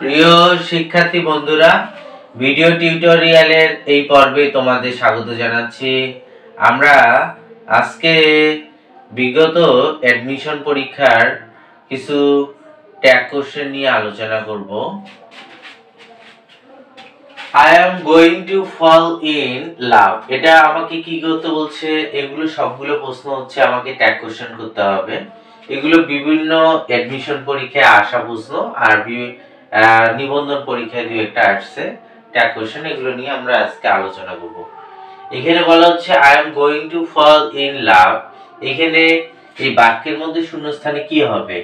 প্রিয় শিক্ষার্থী বন্ধুরা, ভিডিও টিউটোরিয়ালের এই পর্বে তোমাদের স্বাগত জানাচ্ছি। আমরা আজকে বিগত অ্যাডমিশন পরীক্ষার কিছু ট্যাগ কোশ্চেন নিয়ে আলোচনা করব। I am going to fall in love, এটা আমাকে কি করতে বলছে? এগুলো সবগুলো প্রশ্ন হচ্ছে আমাকে ট্যাগ কোশ্চেন করতে হবে। এগুলো বিভিন্ন অ্যাডমিশন পরীক্ষায় আসা প্রশ্ন, আর নিবন্ধন পরীক্ষায় দুই একটা আসছে ট্যাগ কোশ্চেন। এগুলো নিয়ে আমরা আজকে আলোচনা করব। এখানে বলা হচ্ছে I am going to fall in love। এখানে এই বাক্যের মধ্যে শূন্যস্থানে কি হবে?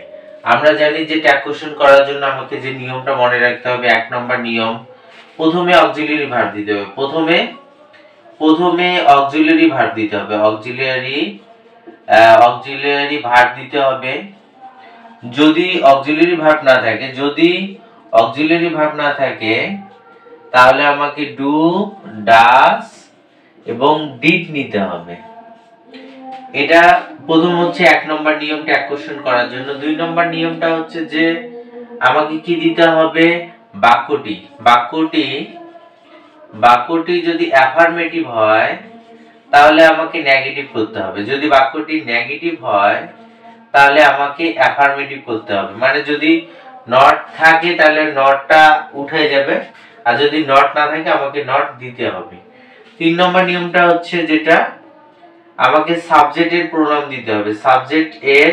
আমরা জানি যে ট্যাগ কোশ্চেন করার জন্য আমাকে যে নিয়মটা মনে রাখতে হবে, 1 নম্বর নিয়ম, প্রথমে অক্সিলিয়ারি ভার্ব দিতে হবে। প্রথমে অক্সিলিয়ারি ভার্ব দিতে হবে। অক্সিলিয়ারি ভার্ব দিতে হবে। যদি অক্সিলিয়ারি ভার্ব না থাকে তাহলে আমাকে ডু, ডাস এবং ডিড নিতে হবে। এটা প্রথম হচ্ছে 1 নম্বর নিয়ম ট্যাগ কোশ্চেন করার জন্য। 2 নম্বর নিয়মটা হচ্ছে যে আমাকে কি দিতে হবে? বাক্যটি যদি অ্যাফার্মেটিভ হয় তাহলে আমাকে নেগেটিভ করতে হবে। যদি বাক্যটি নেগেটিভ হয় তাহলে আমাকে অ্যাফার্মেটিভ করতে হবে। মানে যদি নট থাকে তাহলে নটটা উঠে যাবে, আর যদি নট না থাকে আমাকে নট দিতে হবে। 3 নম্বর নিয়মটা হচ্ছে যেটা আমাকে সাবজেক্টের প্রোনাউন দিতে হবে। সাবজেক্টের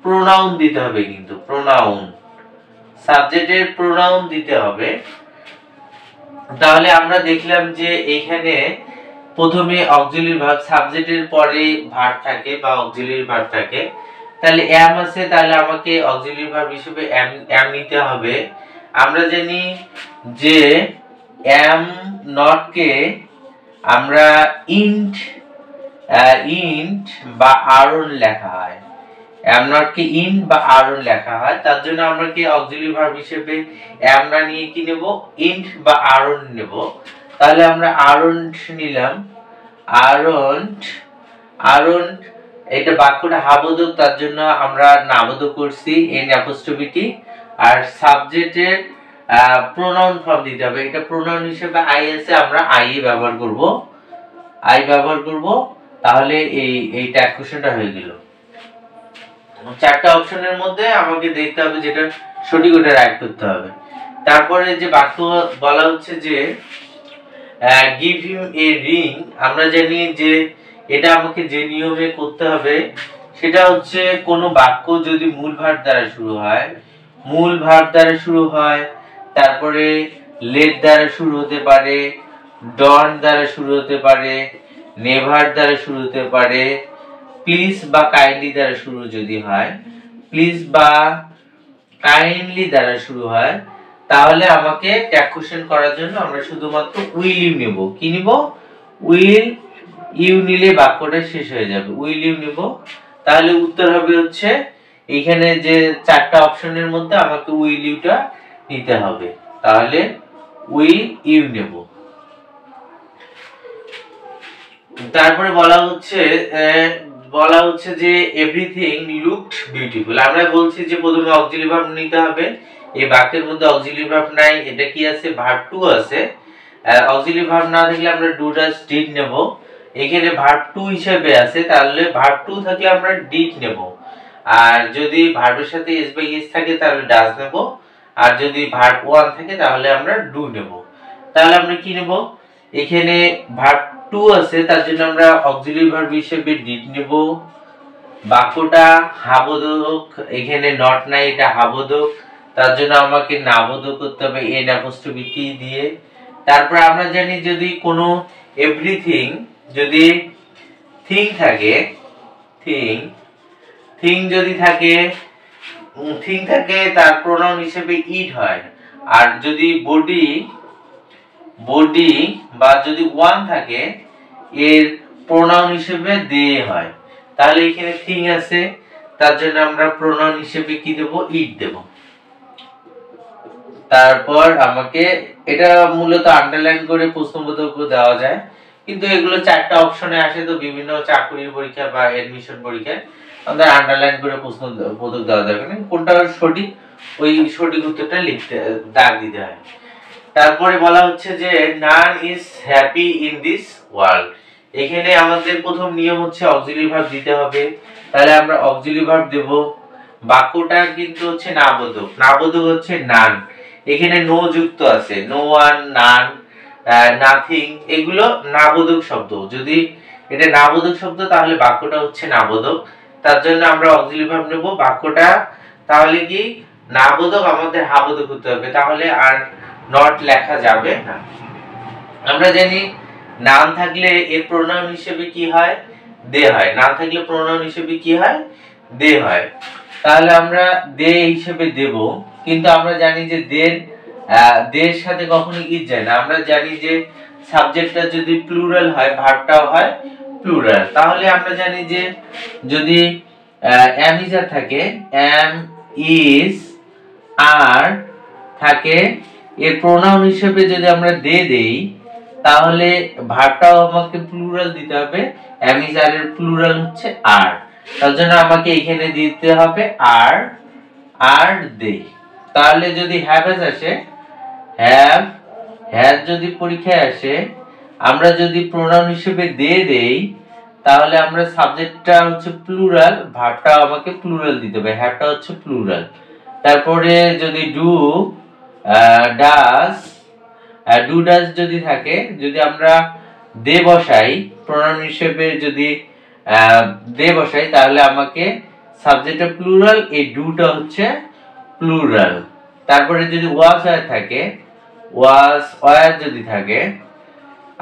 প্রোনাউন দিতে হবে, কিন্তু সাবজেক্টের প্রোনাউন দিতে হবে। তাহলে আমরা দেখলাম যে এইখানে প্রথমে অক্সিলিয়ারি ভার্ব, সাবজেক্টের পরে ভার্ব থাকে বা অক্সিলিয়ারি ভার্ব থাকে। তাহলে am আছে, তাহলে আমাকে অক্সিলিয়ারি ভার্ব হিসেবে am নিতে হবে। আমরা জানি যে am not কে আমরা int বা আরন লেখা হয়। am not কে int বা আরন লেখা হয়। তার জন্য আমরা কি অক্সিলিয়ারি ভার্ব হিসেবে am না নিয়ে কি নেব? int বা আরন নেব। তাহলে আমরা আরন নিলাম। আরন এটা বাক্যটা হাবোধক, তার জন্য আমরা নাবোধক করছি n অ্যাপোস্ট্রফি। আর সাবজেক্টের প্রোনাউন ফর্ম দিতে হবে। এটা প্রোনাউন হিসেবে I আছে, আমরা I ব্যবহার করব। তাহলে এই ট্যাগ কোশ্চেনটা হয়ে গেল। 4টা অপশনের মধ্যে আমাকে দেখতে হবে যেটা সঠিক, ওটা রাইট করতে হবে। তারপরে যে বাক্য বলা হচ্ছে যে give him a ring, আমরা জানি যে এটা আমাকে যে নিয়মে করতে হবে সেটা হচ্ছে কোন বাক্য যদি মূল ভার্ব দ্বারা শুরু হয়, তারপরে let দ্বারা শুরু হতে পারে, don't দ্বারা শুরু হতে পারে, never দ্বারা শুরু হতে পারে, প্লিজ বা কাইন্ডলি দ্বারা শুরু যদি হয়, প্লিজ বা কাইন্ডলি দ্বারা শুরু হয়, তাহলে আমাকে ট্যাগ কোশ্চেন করার জন্য আমরা শুধুমাত্র উইল ইউ নেব। কি নিব? উইল ইউ নিলে বাক্যটা শেষ হয়ে যাবে। উইল ইউ নেব। তাহলে উত্তর হবে হচ্ছে এখানে যে 4টা অপশনের মধ্যে আমাকে উইল ইউটা নিতে হবে। তাহলে উইল ইউ নেব। তারপরে বলা হচ্ছে যে এভরিথিং লুকড বিউটিফুল। আমরা বলছি যে প্রথমে অক্সিলিয়ারি ভার্ব নিতে হবে। এই বাক্যের মধ্যে অক্সিলিয়ারি ভার্ব নাই, এটা কি আছে? ভার্ব টু আছে। অক্সিলিয়ারি ভার্ব না থাকলে আমরা ডু, ডাজ, ডিড নেব। এখানে ভার্ব টু হিসেবে আছে, তাহলে ভার্ব টু থাকলে আমরা ডিড নেব। আর যদি ভার্বের সাথে এস বাই এস থাকে তাহলে ডাজ নেব। আর যদি ভার্ব ওয়ান থাকে তাহলে আমরা ডু নেব। তাহলে আমরা কি নেব? এখানে ভার্ব টু আছে, তার জন্য আমরা অক্সিলিয়ারি ভার্ব হিসেবে ডিড নেব। বাক্যটা হাবোধক, এখানে নট নাই, এটা হাবোধক, তার জন্য আমাকে নাবোধক করতে হবে n অ্যাপোস্ট্রফি টি দিয়ে। তারপর আমরা জানি যদি কোনো এভরিথিং যদি থিং থাকে, থিং যদি থাকে তার প্রোনাউন হিসেবে ইট হয়। আর যদি বডি বা যদি ওয়ান থাকে এর প্রোনাউন হিসেবে দে হয়। তাহলে এখানে থিং আছে, তার জন্য আমরা প্রোনাউন হিসেবে কি দেব? ইট দেব। তারপর আমাকে এটা মূলত আন্ডারলাইন করে প্রশ্নবোধক দেওয়া যায়, কিন্তু এগুলো 4টা অপশনে আসে, তো বিভিন্ন চাকরির পরীক্ষা বা এডমিশন পরীক্ষায় আমাদের আন্ডারলাইন করে প্রশ্নবোধক দেওয়া যাবে না। কোনটা সঠিক ওই সঠিক উত্তরটা লিখতে দাগ দিতে হয়। তারপরে বলা হচ্ছে যে নান is happy in this world. এখানে আমাদের প্রথম নিয়ম হচ্ছে অক্সিলারি ভার্ব দিতে হবে, তাহলে আমরা অক্সিলারি ভার্ব দেব। বাক্যটা কিন্তু হচ্ছে নাবোধক, নাবোধক হচ্ছে নান, এখানে নো যুক্ত আছে, নো ওয়ান, নান, নাথিং, এগুলো নাবোধক শব্দ। যদি এটা নাবোধক শব্দ তাহলে বাক্যটা হচ্ছে নাবোধক, তার জন্য আমরা অক্সিলারি ভার্ব নেব। বাক্যটা তাহলে কি নাবোধক আমাদের হাবোধক হতে হবে, তাহলে আর নট লেখা যাবে না। আমরা জানি নাউন থাকলে এর প্রোনাউন হিসেবে কি হয়, দে হয়। নাউন থাকলে প্রোনাউন হিসেবে কি হয়, দে হয়। তাহলে আমরা দে হিসেবে দেব, কিন্তু আমরা জানি যে দের সাথে কখনো ইজ যায় না। আমরা জানি যে সাবজেক্টটা যদি প্লুরাল হয় ভার্বটাও হয় প্লুরাল। তাহলে আমরা জানি যে যদি এম ইজ আর থাকে, এম ইজ আর থাকে, এর প্রোনাউন হিসেবে যদি আমরা দে দেই তাহলে ভার্বটাও আমাকে প্লুরাল দিতে হবে। এম ইজ আর এর প্লুরাল হচ্ছে আর, তার জন্য আমাকে এখানে দিতে হবে আর, আর দে। তাহলে যদি হ্যাভ আসে, হ্যাভ হ্যাজ যদি পরীক্ষায় আসে, আমরা যদি প্রোনাউন হিসেবে দে দেই তাহলে আমরা সাবজেক্টটা হচ্ছে প্লুরাল, ভার্বটাও আমাকে প্লুরাল দিতে হবে, হ্যাভটা হচ্ছে প্লুরাল। তারপরে যদি ডু ডাজ, ডু ডাজ যদি থাকে, যদি আমরা দে বসাই প্রোনাউন হিসেবে, যদি দে বসাই তাহলে আমাকে সাবজেক্টটা প্লুরাল, এই ডুটা হচ্ছে প্লুরাল। তারপরে যদি ওয়াজ আর থাকে, ওয়াজ ওয়ার যদি থাকে,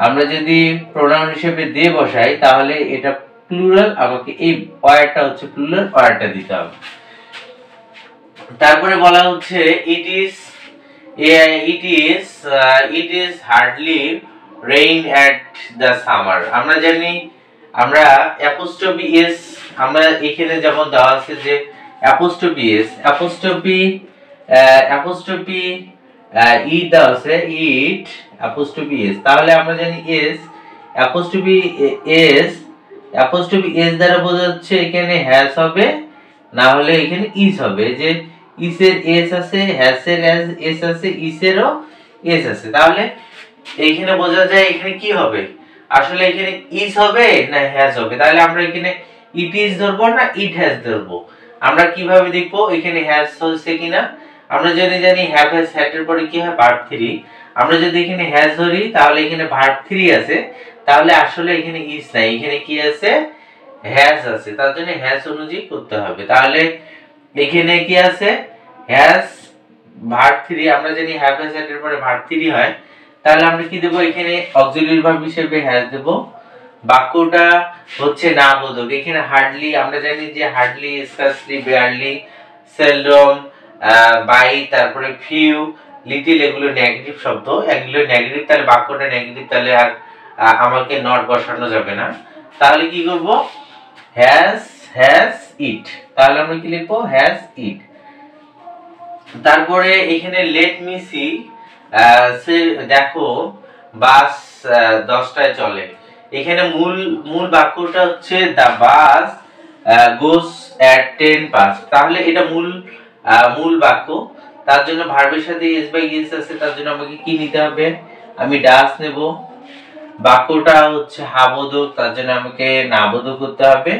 আমরা যদি প্রোনাউন হিসেবে দে বসাই তাহলে এটা প্লুরাল, আমাকে এই ওয়ারটা হচ্ছে প্লুরাল, ওয়ারটা দিতে হবে। তারপরে বলা হচ্ছে it is hardly rain at the summer. আমরা জানি আমরা অ্যাপোস্ট্রফি এস, আমরা এখানে যেমন দেওয়া আছে যে অ্যাপোস্ট্রফি এস, অ্যাপোস্ট্রফি ইট দেওয়া আছে, ইট অ্যাপোস্ট্রফি এস, তাহলে আমরা জানি এস অ্যাপোস্ট্রফি এস দ্বারা বোঝা যাচ্ছে এখানে হ্যাজ হবে, না হলে এখানে ইজ হবে। যে ইসের এস আছে, হ্যাসের এস আছে, ইসেরও এস আছে, তাহলে এইখানে বোঝা যায় এখানে কি হবে, আসলে এখানে ইজ হবে না হ্যাজ হবে। তাহলে আমরা এখানে ইট ইজ ধরবো না ইট হ্যাজ ধরবো। আমরা কিভাবে দেখবো এখানে হ্যাজ হচ্ছে কিনা, আমরা যদি জানি হ্যাভ হ্যাজ হ্যাড এর পরে কি হয় ভার্ব 3, আমরা যদি এখানে হ্যাজ ধরি তাহলে এখানে ভার্ব 3 আছে, তাহলে আসলে এখানে ইজ নাই, এখানে কি আছে, হ্যাজ আছে, তার জন্য হ্যাজ অনুযায়ী করতে হবে। তাহলে এখানে কি আছে, হ্যাজ ভার্ব 3, আমরা জানি হ্যাভ হ্যাজ হ্যাড এর পরে ভার্ব 3 হয়, তাহলে আমরা কি দেব, এখানে অক্সিলারি ভার্ব হিসেবে হ্যাজ দেব। বাক্যটা হচ্ছে নাবোধক, এখানে হার্ডলি, আমরা জানি যে hardly, scarcely, barely, seldom, by, তারপরে ফিউ, লিটল, এগুলো নেগেটিভ শব্দ, এগুলো নেগেটিভ, তাহলে বাক্যটা নেগেটিভ, তাহলে আর আমাকে নট বসানো যাবে না। তাহলে কি করব, হ্যাজ ইট, তাহলে আমরা কি লিখবো, হ্যাজ ইট। তারপরে এখানে লেট মি সি, সে দেখো বাস 10টায় চলে, এখানে মূল বাক্যটা হচ্ছে দা বাস গোস এট 10 past, তাহলে এটা মূল বাক্য, তার জন্য ভার্বের সাথে এস বাই এস আছে, তার জন্য আমাকে কি নিতে হবে, আমি ডাস নেব। বাক্যটা হচ্ছে হাবোধক, তার জন্য আমাকে নাবোধক করতে হবে।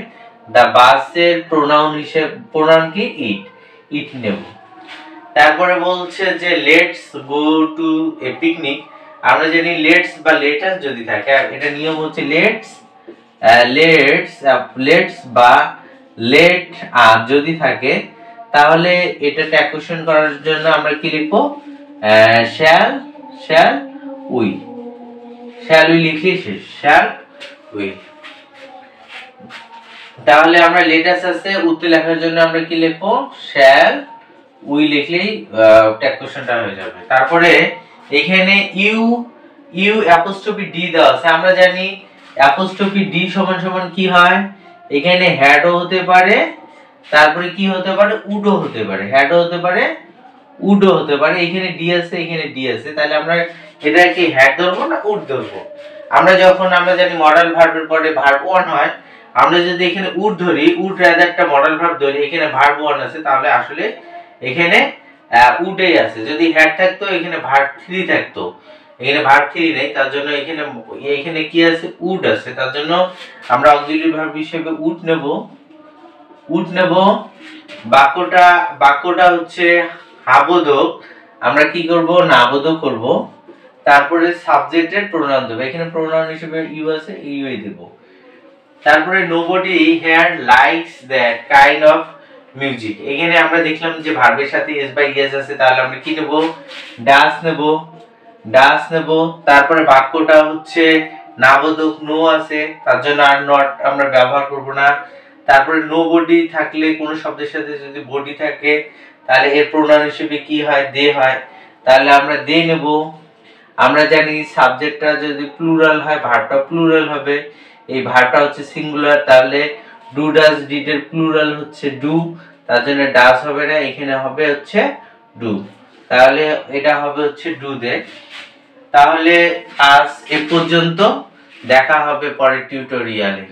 দা বাসের প্রোনাউন কি ইট নেব। তারপরে বলছে যে let's go to A picnic, আমরা জানি লেটস বা লেটাস যদি থাকে, এটা নিয়ম হচ্ছে লেটস বা লেট যদি থাকে তাহলে এটা ট্যাকুশন করার জন্য আমরা কি লিখবো, শ্যাল উই লিখলে শেষ, শ্যাল উই। তাহলে আমরা লেটাস আছে, উত্তর লেখার জন্য আমরা কি লিখবো, শ্যাল উই লিখলেই ট্যাকুশনটা হয়ে যাবে। তারপরে এখানে ইউ অ্যাপোস্ট্রফি ডি দেওয়া আছে, আমরা জানি অ্যাপোস্ট্রফি ডি সমান কি হয়, এখানে হ্যাডও হতে পারে, তারপরে কি হতে পারে, উডও হতে পারে, হ্যাডও হতে পারে, উডও হতে পারে। এখানে ডি আছে, এখানে ডি আছে, তাহলে আমরা এটা কি হ্যাড ধরবো না উড ধরবো। আমরা জানি মডাল ভার্বের পরে ভার্ব 1 হয়, আমরা যদি এখানে উড ধরি, উড রাদারটা মডাল ভার্ব ধরি, এখানে ভার্ব 1 আছে, তাহলে আসলে এখানে উডেই আছে। যদি হ্যাড থাকতো এখানে ভার্ব 3 থাকতো, এখানে ভার্ব 3 নেই, তার জন্য এখানে কি আছে, উড আছে, তার জন্য আমরা অক্সিলিয়ারি ভার্ব হিসেবে উড নেব। বাক্যটা হচ্ছে হাবোধক, আমরা কি করব, নাবোধক করব। তারপরে সাবজেক্টের প্রোনাউন দেব, এখানে প্রোনাউন হিসেবে ইউ আছে, ইউই দেব। তারপরে nobody here likes that kind of music, এখানে আমরা দেখলাম যে ভার্বের সাথে এস বাই এস আছে, তাহলে আমরা কি নেব, ডাস নেব। তারপরে বাক্যটা হচ্ছে নাবোধক, নো আছে, তার জন্য আর নট আমরা ব্যবহার করব না। তারপরে নো বডি থাকলে কোন শব্দের সাথে যদি বডি থাকে তাহলে এর প্রোনাউন হিসেবে কি হয়, দে হয়, তাহলে আমরা দে নেব। আমরা জানি সাবজেক্টটা যদি প্লুরাল হয় ভার্বটা প্লুরাল হবে, এই ভার্বটা হচ্ছে সিঙ্গুলার, তাহলে ডু ডাজ ডিড এর প্লুরাল হচ্ছে ডু, তার জন্য ডাজ হবে না, এখানে হবে হচ্ছে ডু, তাহলে এটা হবে হচ্ছে ডু দে। তাহলে আজ এ পর্যন্ত, দেখা হবে পরের টিউটোরিয়ালে।